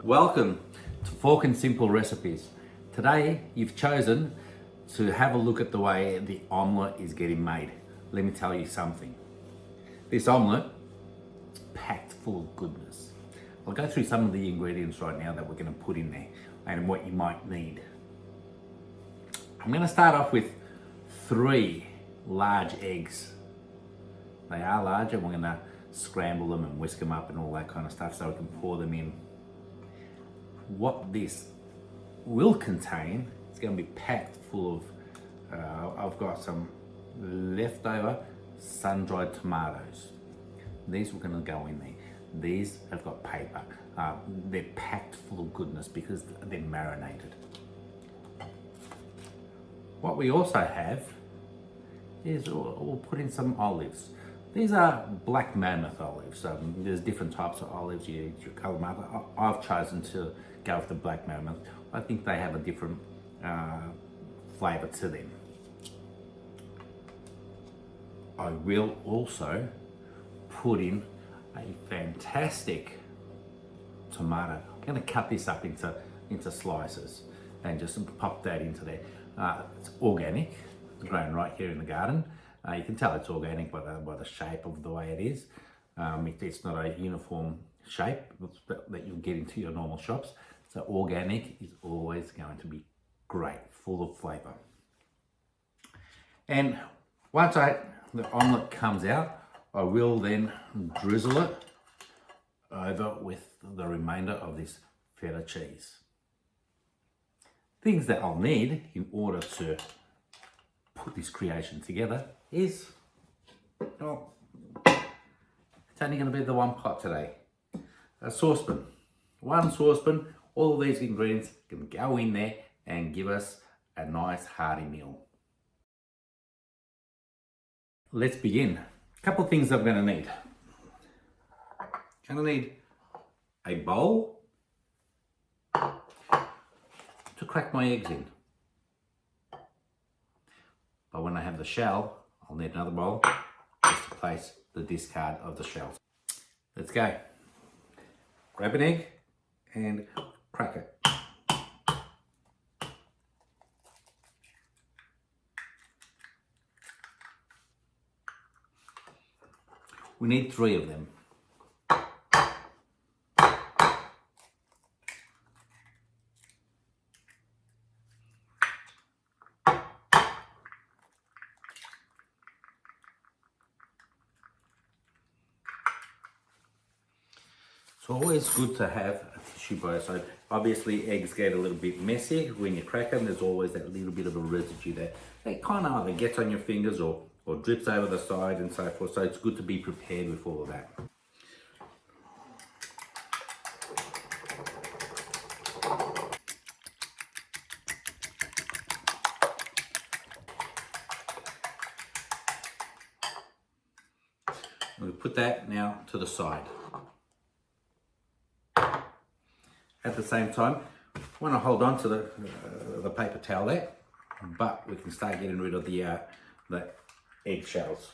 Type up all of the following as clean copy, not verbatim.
Welcome to Fork'n Simple Recipes. Today you've chosen to have a look at the way the omelette is getting made. Let me tell you something. This omelette is packed full of goodness. I'll go through some of the ingredients right now that we're going to put in there and what you might need. I'm going to start off with 3 large eggs. They are large and we're going to scramble them and whisk them up and all that kind of stuff so we can pour them in. What this will contain, it's going to be packed full of, I've got some leftover sun-dried tomatoes. These are going to go in there. These have got paper. They're packed full of goodness because they're marinated. What we also have is we'll put in some olives. These are black mammoth olives. There's different types of olives. You colour them up. I've chosen to go with the black mammoth. I think they have a different flavour to them. I will also put in a fantastic tomato. I'm going to cut this up into slices and just pop that into there. It's organic. It's grown right here in the garden. You can tell it's organic by the shape of the way it is. It's not a uniform shape that you'll get into your normal shops. So organic is always going to be great, full of flavour. And once the omelette comes out, I will then drizzle it over with the remainder of this feta cheese. Things that I'll need in order to put this creation together is, well, it's only going to be the one pot today. A saucepan. One saucepan, all of these ingredients can go in there and give us a nice hearty meal. Let's begin. A couple of things I'm going to need. I'm going to need a bowl to crack my eggs in. But when I have the shell, I'll need another bowl just to place the discard of the shell. Let's go. Grab an egg and crack it. We need 3 of them. It's always good to have a tissue by your side. Obviously, eggs get a little bit messy when you crack them. There's always that little bit of a residue that kind of either gets on your fingers or drips over the side and so forth. So it's good to be prepared with all of that. We'll put that now to the side. At the same time, I want to hold on to the paper towel there, but we can start getting rid of the egg shells.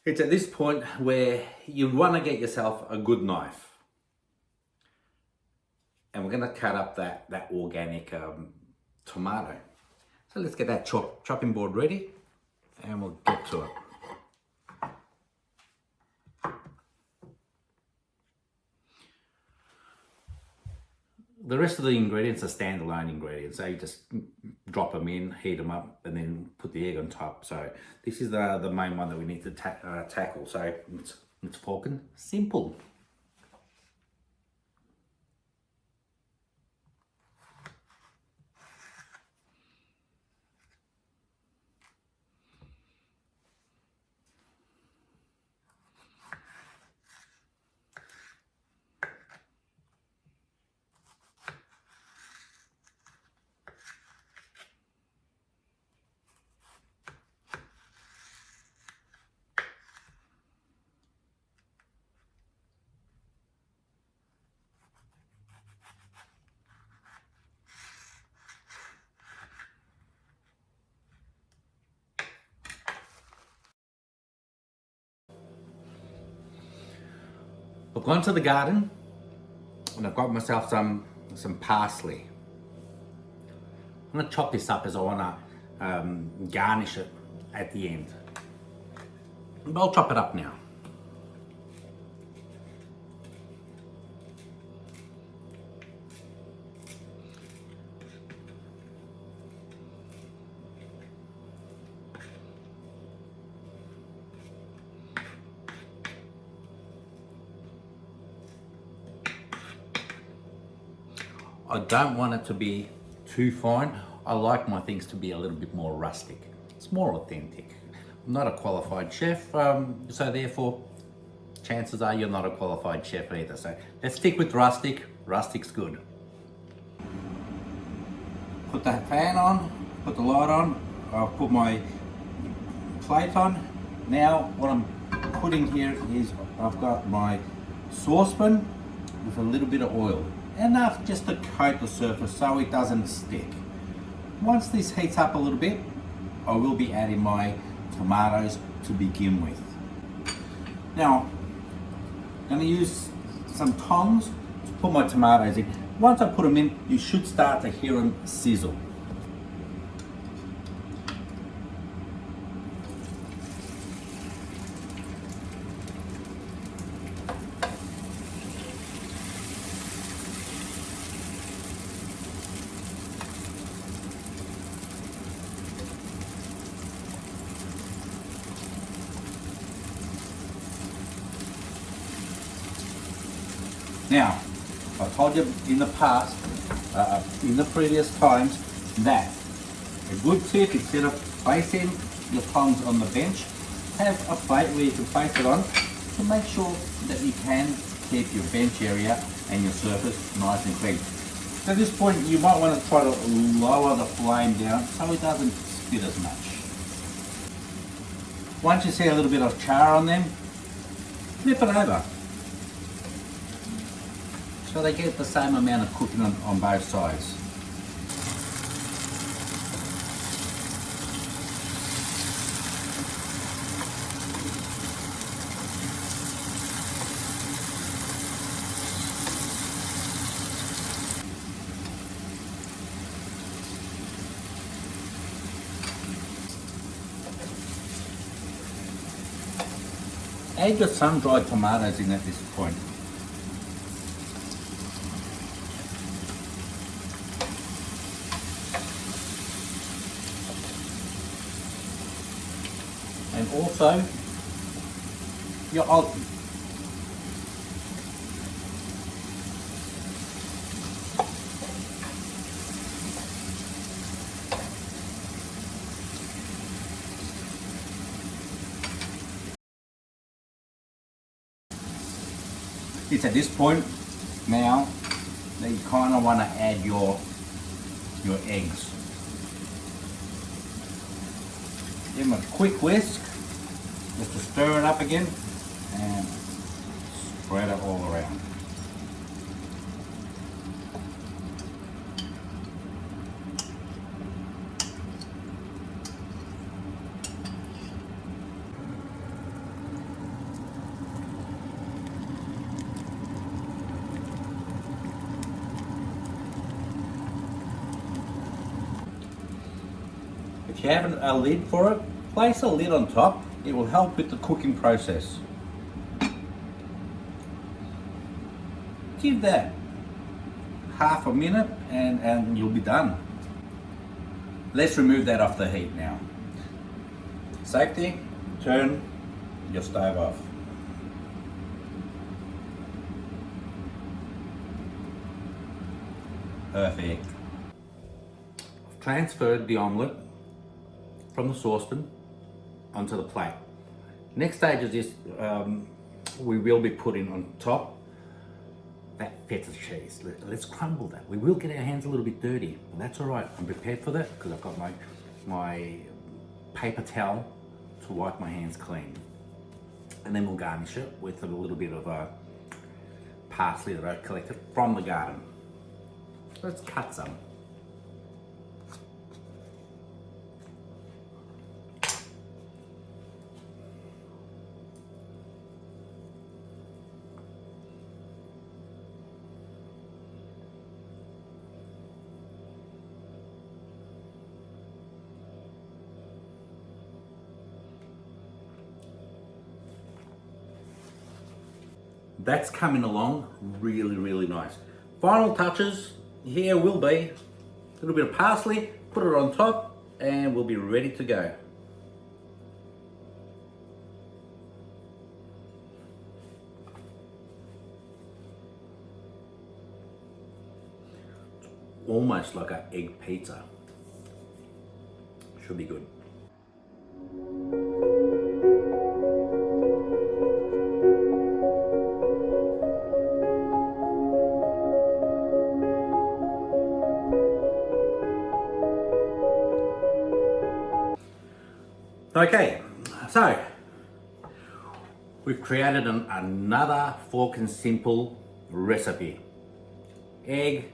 It's at this point where you want to get yourself a good knife. And we're going to cut up that organic tomato. So let's get that chopping board ready and we'll get to it. The rest of the ingredients are standalone ingredients. So you just drop them in, heat them up, and then put the egg on top. So this is the main one that we need to tackle. So it's Fork'n Simple. I've gone to the garden and I've got myself some parsley. I'm gonna chop this up as I wanna garnish it at the end. But I'll chop it up now. I don't want it to be too fine. I like my things to be a little bit more rustic. It's more authentic. I'm not a qualified chef, so therefore, chances are you're not a qualified chef either. So let's stick with rustic. Rustic's good. Put that fan on, put the light on. I'll put my plate on. Now what I'm putting here is I've got my saucepan with a little bit of oil. Enough just to coat the surface so it doesn't stick. Once this heats up a little bit, I will be adding my tomatoes to begin with. Now, I'm going to use some tongs to put my tomatoes in. Once I put them in, you should start to hear them sizzle. Now, I told you in the past, in the previous times, that a good tip, instead of placing your tongs on the bench, have a plate where you can place it on to make sure that you can keep your bench area and your surface nice and clean. So at this point, you might want to try to lower the flame down so it doesn't spit as much. Once you see a little bit of char on them, flip it over. So they get the same amount of cooking on both sides. Add your sun-dried tomatoes in at this point. And also your olive. It's at this point now that you kind of want to add your eggs. Give them a quick whisk, just to stir it up again, and spread it all around. If you have a lid for it, place a lid on top. It will help with the cooking process. Give that half a minute and you'll be done. Let's remove that off the heat now. Safety, turn your stove off. Perfect. I've transferred the omelette from the saucepan onto the plate. Next stage is this, we will be putting on top that feta cheese. Let's crumble that. We will get our hands a little bit dirty, and that's all right. I'm prepared for that because I've got my paper towel to wipe my hands clean. And then we'll garnish it with a little bit of parsley that I collected from the garden. Let's cut some. that's coming along really, really nice. Final touches here will be a little bit of parsley, put it on top, and we'll be ready to go. Almost like an egg pizza. Should be good. Okay, so we've created another Fork'n Simple recipe. Egg,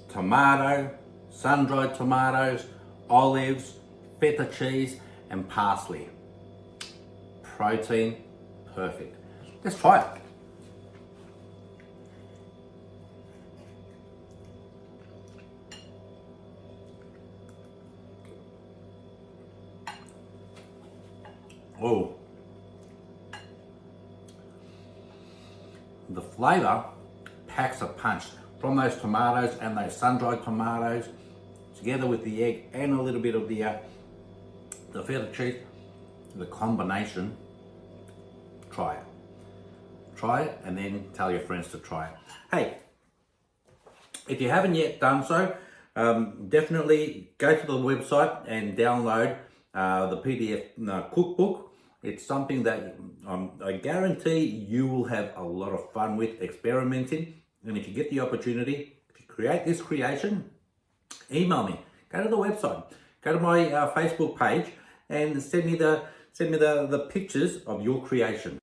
tomato, sun-dried tomatoes, olives, feta cheese, and parsley. Protein, perfect. Let's try it. Oh, the flavour packs a punch from those tomatoes and those sun-dried tomatoes, together with the egg and a little bit of the feta cheese. The combination. Try it, and then tell your friends to try it. Hey, if you haven't yet done so, definitely go to the website and download the PDF cookbook. It's something that I guarantee you will have a lot of fun with experimenting. And if you get the opportunity to create this creation, email me. Go to the website. Go to my Facebook page and send me the pictures of your creation.